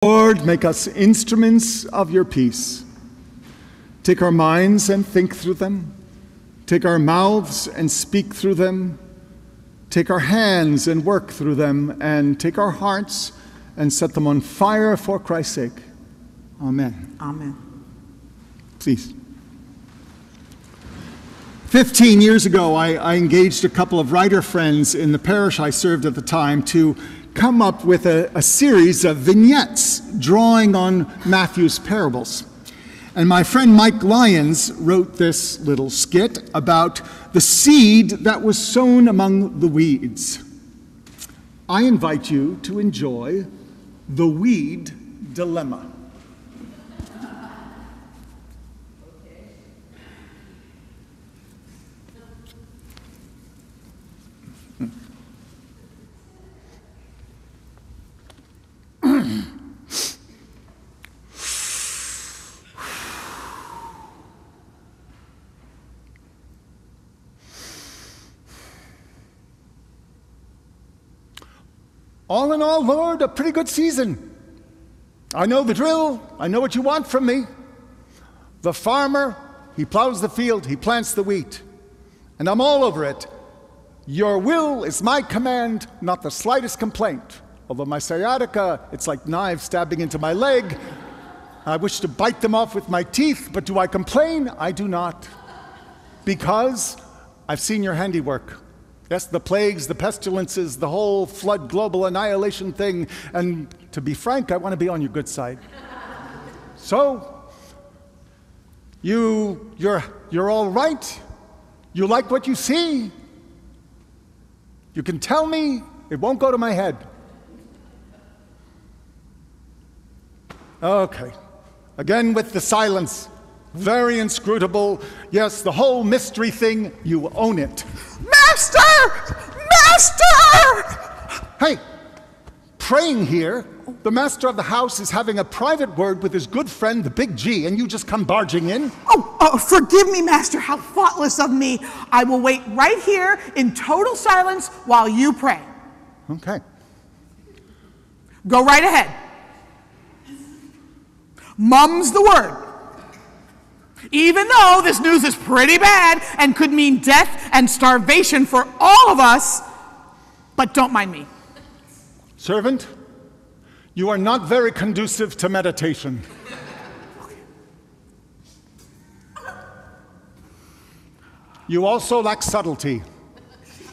Lord, make us instruments of your peace. Take our minds and think through them. Take our mouths and speak through them. Take our hands and work through them. And take our hearts and set them on fire for Christ's sake. Amen. Amen. Please. 15 years ago, I engaged a couple of writer friends in the parish I served at the time to come up with a series of vignettes drawing on Matthew's parables. And my friend Mike Lyons wrote this little skit about the seed that was sown among the weeds. I invite you to enjoy the weed dilemma. All in all, Lord, a pretty good season. I know the drill. I know what you want from me. The farmer, he plows the field, he plants the wheat, and I'm all over it. Your will is my command, not the slightest complaint. Although my sciatica, it's like knives stabbing into my leg. I wish to bite them off with my teeth, but do I complain? I do not. Because I've seen your handiwork. Yes, the plagues, the pestilences, the whole flood global annihilation thing. And to be frank, I want to be on your good side. So, you're all right. You like what you see. You can tell me, it won't go to my head. Okay, again with the silence. Very inscrutable. Yes, the whole mystery thing, you own it. Master! Master! Hey, praying here. The master of the house is having a private word with his good friend, the Big G, and you just come barging in? Oh, forgive me, Master, how thoughtless of me. I will wait right here in total silence while you pray. Okay. Go right ahead. Mum's the word. Even though this news is pretty bad and could mean death and starvation for all of us, but don't mind me. Servant, you are not very conducive to meditation. You also lack subtlety.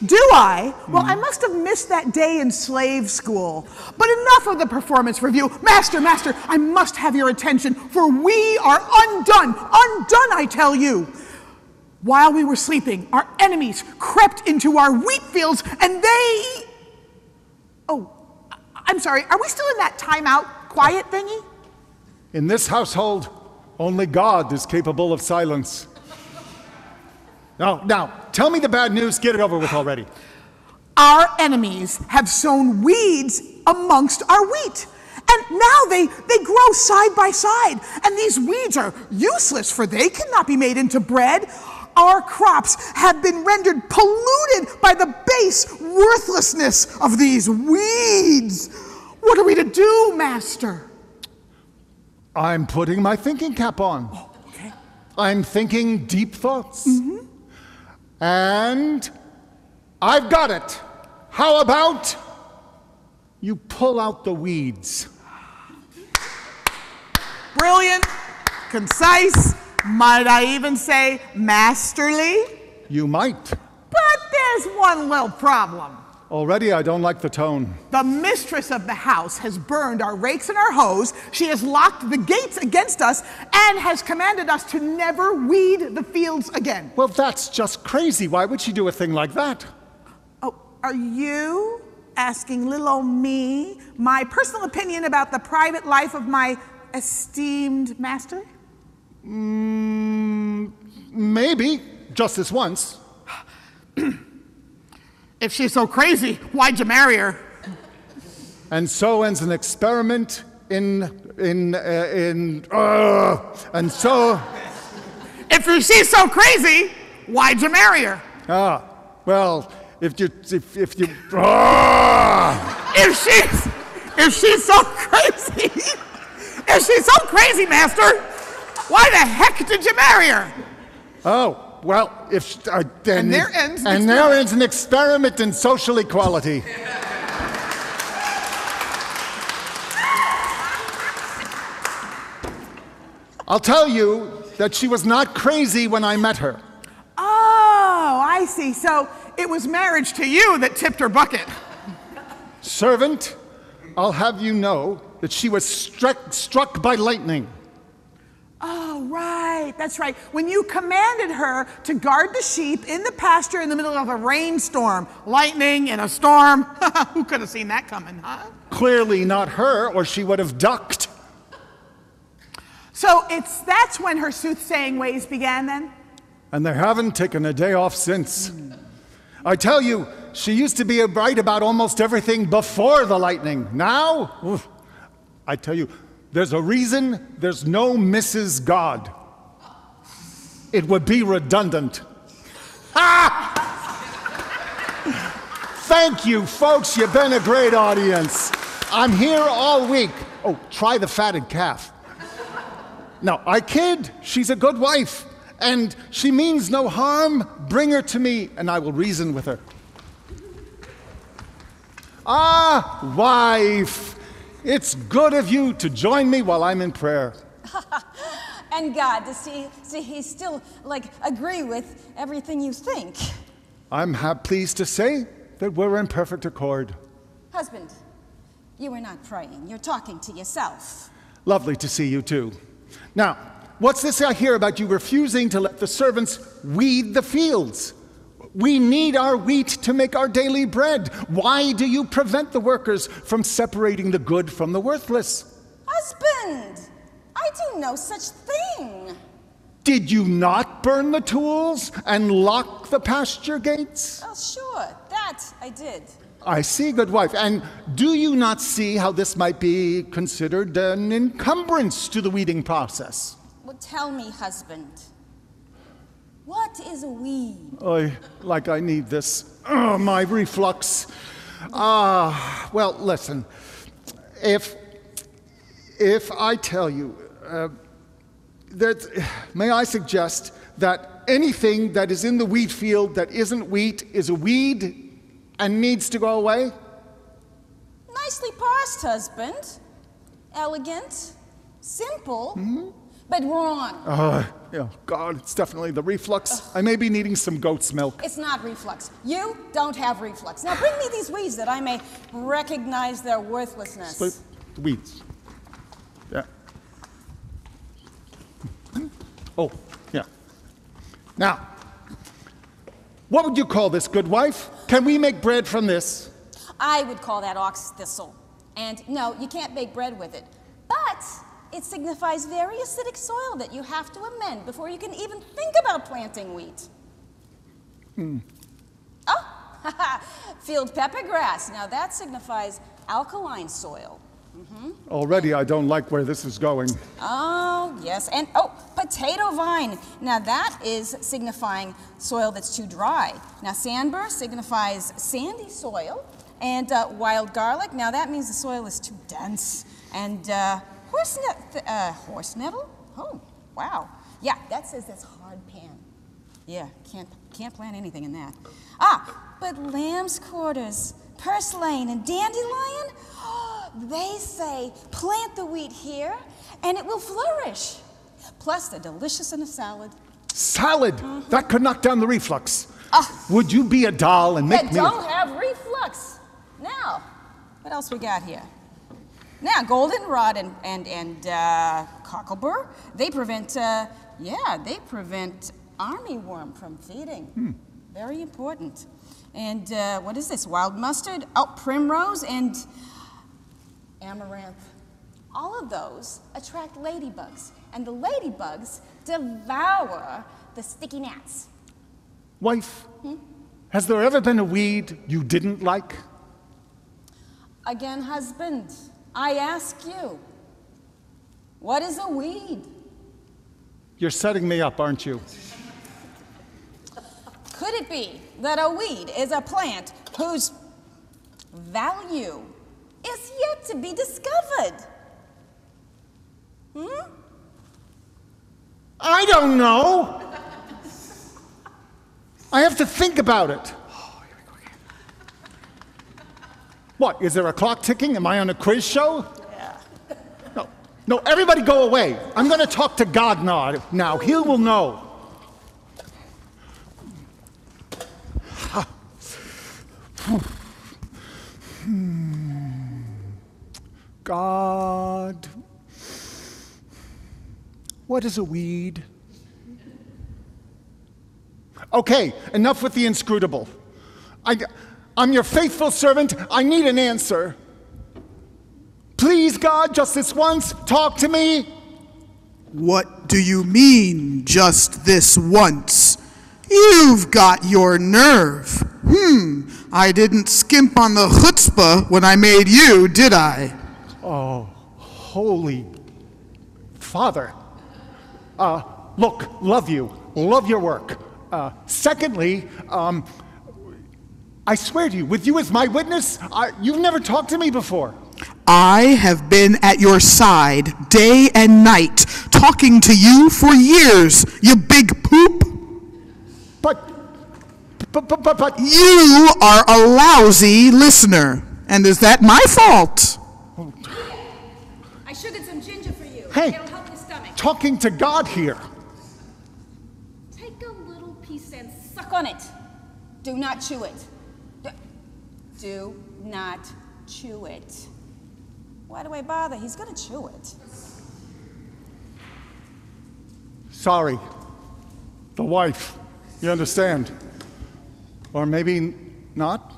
Do I? Well, I must have missed that day in slave school. But enough of the performance review. Master, I must have your attention, for we are undone, I tell you. While we were sleeping, our enemies crept into our wheat fields, and they... Oh, I'm sorry, are we still in that timeout quiet thingy? In this household, only God is capable of silence. Now, tell me the bad news, get it over with already. Our enemies have sown weeds amongst our wheat. And now they grow side by side. And these weeds are useless, for they cannot be made into bread. Our crops have been rendered polluted by the base worthlessness of these weeds. What are we to do, Master? I'm putting my thinking cap on. Oh, okay. I'm thinking deep thoughts. Mm-hmm. And I've got it. How about you pull out the weeds? Brilliant, concise, might I even say masterly? You might. But there's one little problem. Already I don't like the tone. The mistress of the house has burned our rakes and our hoes. She has locked the gates against us and has commanded us to never weed the fields again. Well, that's just crazy. Why would she do a thing like that? Oh, are you asking little old me my personal opinion about the private life of my esteemed master? Maybe. Just this once. If she's so crazy, why'd you marry her? And so ends an experiment and so... If she's so crazy, why'd you marry her? Well, if you... If If she's so crazy, Master, why the heck did you marry her? Oh, well, And there ends an experiment in social equality. I'll tell you that she was not crazy when I met her. Oh, I see. So it was marriage to you that tipped her bucket. Servant, I'll have you know that she was struck by lightning. Oh, right. That's right. When you commanded her to guard the sheep in the pasture in the middle of a rainstorm, lightning in a storm. Who could have seen that coming, huh? Clearly not her, or she would have ducked. So that's when her soothsaying ways began then? And they haven't taken a day off since. I tell you, she used to be right about almost everything before the lightning. Now, oof, I tell you, there's a reason there's no Mrs. God. It would be redundant. Ha! Thank you, folks. You've been a great audience. I'm here all week. Oh, try the fatted calf. No, I kid. She's a good wife, and she means no harm. Bring her to me, and I will reason with her. Ah, wife, it's good of you to join me while I'm in prayer. And God, to see he still, agree with everything you think. I'm pleased to say that we're in perfect accord. Husband, you are not praying. You're talking to yourself. Lovely to see you, too. Now, what's this I hear about you refusing to let the servants weed the fields? We need our wheat to make our daily bread. Why do you prevent the workers from separating the good from the worthless? Husband, I do no such thing. Did you not burn the tools and lock the pasture gates? Oh, sure, that I did. I see, good wife. And do you not see how this might be considered an encumbrance to the weeding process? Well, tell me, husband, what is a weed? I need this. Oh, my reflux. Well, listen. If I tell you may I suggest that anything that is in the wheat field that isn't wheat is a weed and needs to go away? Nicely parsed, husband. Elegant, simple, but wrong. Yeah, God, it's definitely the reflux. I may be needing some goat's milk. It's not reflux. You don't have reflux. Now bring me these weeds that I may recognize their worthlessness. Split the weeds. Yeah. Oh, yeah. Now, what would you call this, good wife? Can we make bread from this? I would call that ox thistle. And no, you can't bake bread with it. But it signifies very acidic soil that you have to amend before you can even think about planting wheat. Oh, field pepper grass. Now that signifies alkaline soil. Already I don't like where this is going. Oh, yes. And, potato vine. Now that is signifying soil that's too dry. Now sandbur signifies sandy soil. And wild garlic, now that means the soil is too dense. And horse nettle? Oh, wow. Yeah, that says that's hard pan. Yeah, can't plant anything in that. But lamb's quarters, purslane, and dandelion, they say plant the wheat here and it will flourish. Plus they're delicious in a salad. Salad? That could knock down the reflux. Would you be a doll and make me... don't have reflux. Now, what else we got here? Now, goldenrod and cocklebur, they prevent armyworm from feeding. Very important. And what is this? Wild mustard, primrose, and amaranth. All of those attract ladybugs, and the ladybugs devour the sticky gnats. Wife, has there ever been a weed you didn't like? Again, husband, I ask you, what is a weed? You're setting me up, aren't you? Could it be that a weed is a plant whose value is yet to be discovered. I don't know. I have to think about it. What, is there a clock ticking? Am I on a quiz show? Yeah. No, everybody go away. I'm going to talk to God now. He will know. God, what is a weed? Okay, enough with the inscrutable. I'm your faithful servant. I need an answer. Please, God, just this once, talk to me. What do you mean, just this once? You've got your nerve. I didn't skimp on the chutzpah when I made you, did I? Oh, holy Father. Look, love you. Love your work. Secondly, I swear to you, with you as my witness, you've never talked to me before. I have been at your side day and night, talking to you for years, you big poop. But... You are a lousy listener, and is that my fault? I sugared some ginger for you. Hey, It'll help your stomach. talking to God here. Take a little piece and suck on it. Do not chew it. Do not chew it. Why do I bother? He's gonna chew it. Sorry. The wife. You understand? Or maybe not?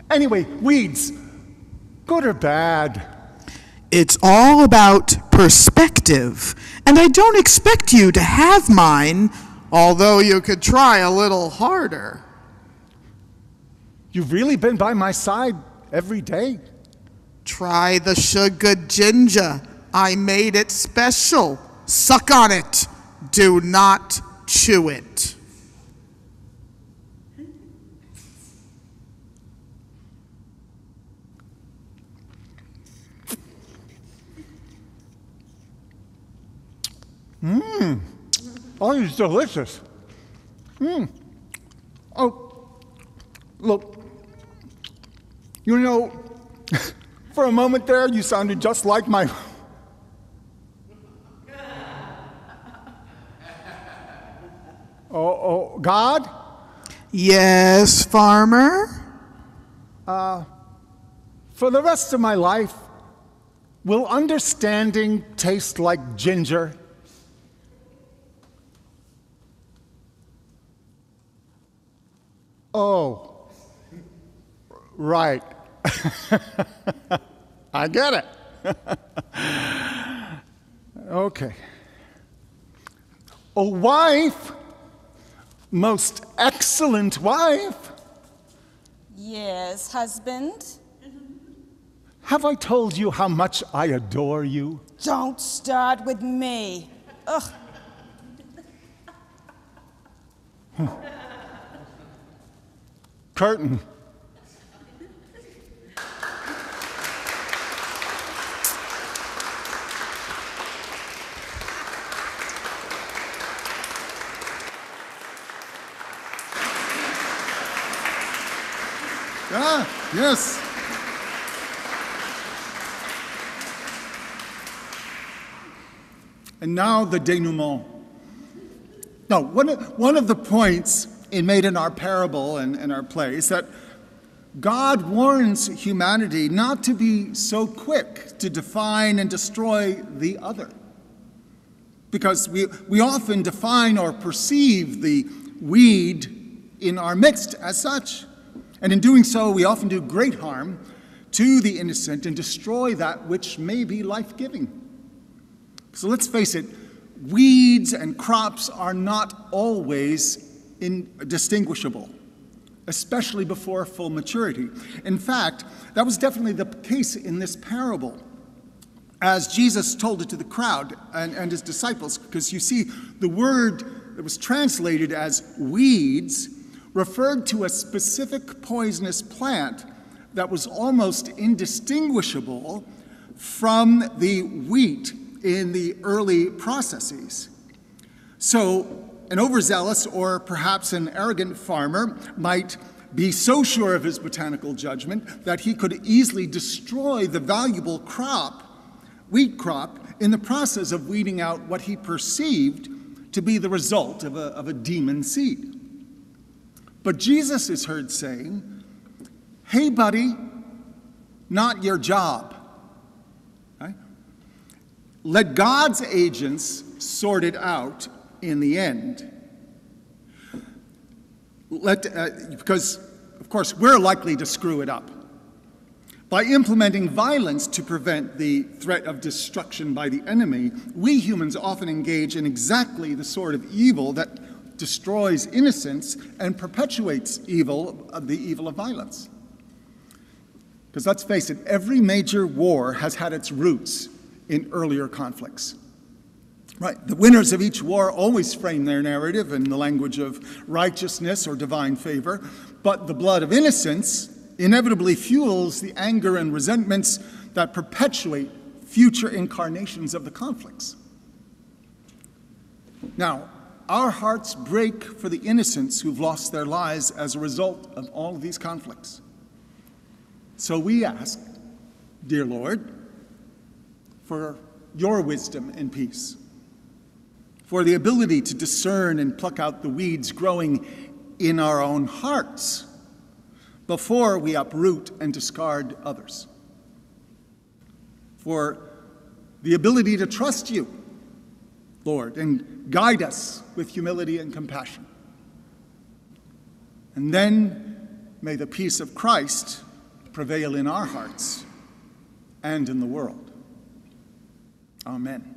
Anyway, weeds. Good or bad? It's all about perspective, and I don't expect you to have mine, although you could try a little harder. You've really been by my side every day? Try the sugar ginger. I made it special. Suck on it. Do not chew it. Oh, it's delicious. Oh, look. You know, for a moment there, you sounded just like my... Oh, God? Yes, farmer? For the rest of my life, will understanding taste like ginger? Oh, right. I get it. Okay. A wife, most excellent wife. Yes, husband. Have I told you how much I adore you? Don't start with me. Ugh. Curtain. Yes. And now the denouement. No, one of the points made in our parable and in our play is that God warns humanity not to be so quick to define and destroy the other. Because we often define or perceive the weed in our midst as such. And in doing so, we often do great harm to the innocent and destroy that which may be life-giving. So let's face it, weeds and crops are not always indistinguishable, especially before full maturity. In fact, that was definitely the case in this parable, as Jesus told it to the crowd and his disciples, because you see, the word that was translated as weeds referred to a specific poisonous plant that was almost indistinguishable from the wheat in the early processes. So an overzealous or perhaps an arrogant farmer might be so sure of his botanical judgment that he could easily destroy the valuable wheat crop, in the process of weeding out what he perceived to be the result of a demon seed. But Jesus is heard saying, "Hey, buddy, not your job." Right? Let God's agents sort it out in the end. Because, of course, we're likely to screw it up. By implementing violence to prevent the threat of destruction by the enemy, we humans often engage in exactly the sort of evil that destroys innocence and perpetuates the evil of violence. Because let's face it, every major war has had its roots in earlier conflicts. Right. The winners of each war always frame their narrative in the language of righteousness or divine favor, but the blood of innocence inevitably fuels the anger and resentments that perpetuate future incarnations of the conflicts. Now, our hearts break for the innocents who've lost their lives as a result of all of these conflicts. So we ask, dear Lord, for your wisdom and peace, for the ability to discern and pluck out the weeds growing in our own hearts before we uproot and discard others, for the ability to trust you, Lord, and guide us with humility and compassion. And then may the peace of Christ prevail in our hearts and in the world. Amen.